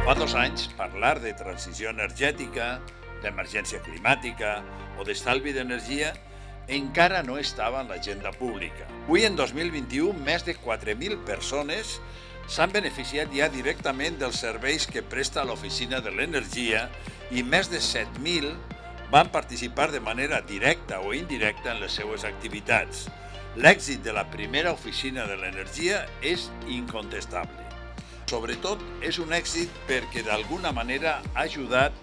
Fa 2 anys, parlar de transició energètica, d'emergència climàtica o d'estalvi d'energia encara no estava en l'agenda pública. Avui, en 2021, més de 4.000 persones s'han beneficiat ja directament dels serveis que presta l'Oficina de l'Energia i més de 7.000 van participar de manera directa o indirecta en les seues activitats. L'èxit de la primera Oficina de l'Energia és incontestable. Sobretot, és un èxit perquè d'alguna manera ha ajudat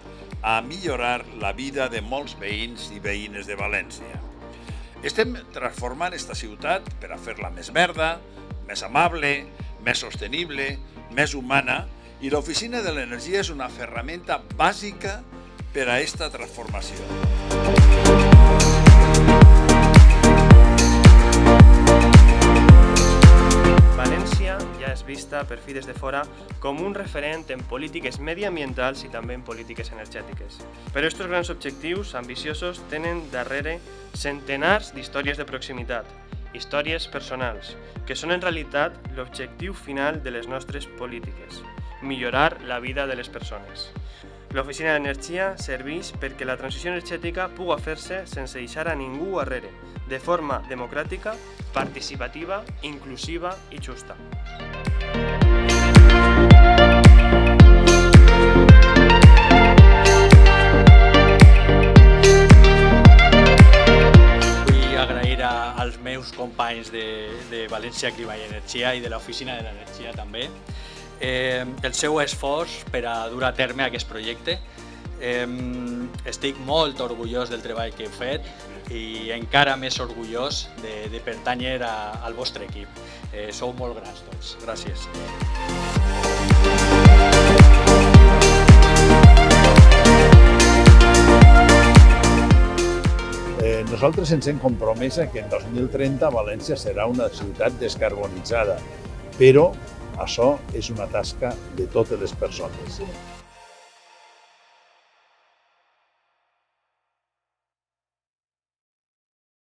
a millorar la vida de molts veïns i veïnes de València. Estem transformant esta ciutat per a fer-la més verda, més amable, més sostenible, més humana, i l'Oficina de l'Energia és una ferramenta bàsica per a esta transformació. València ja és vista, per fi des de fora, com un referent en polítiques mediambientals i també en polítiques energètiques. Però aquests grans objectius ambiciosos tenen darrere centenars d'històries de proximitat, històries personals, que són en realitat l'objectiu final de les nostres polítiques, millorar la vida de les persones. L'Oficina d'Energia serveix perquè la transició energètica pugui fer-se sense deixar a ningú darrere, de forma democràtica, participativa, inclusiva i justa. Vull agrair als meus companys de València Clima i Energia i de l'Oficina de l'Energia també el seu esforç per a dur a terme aquest projecte. Estic molt orgullós del treball que heu fet i encara més orgullós de pertànyer al vostre equip. Sou molt grans tots. Gràcies. Nosaltres ens hem compromès que en 2030 València serà una ciutat descarbonitzada, però això és una tasca de totes les persones.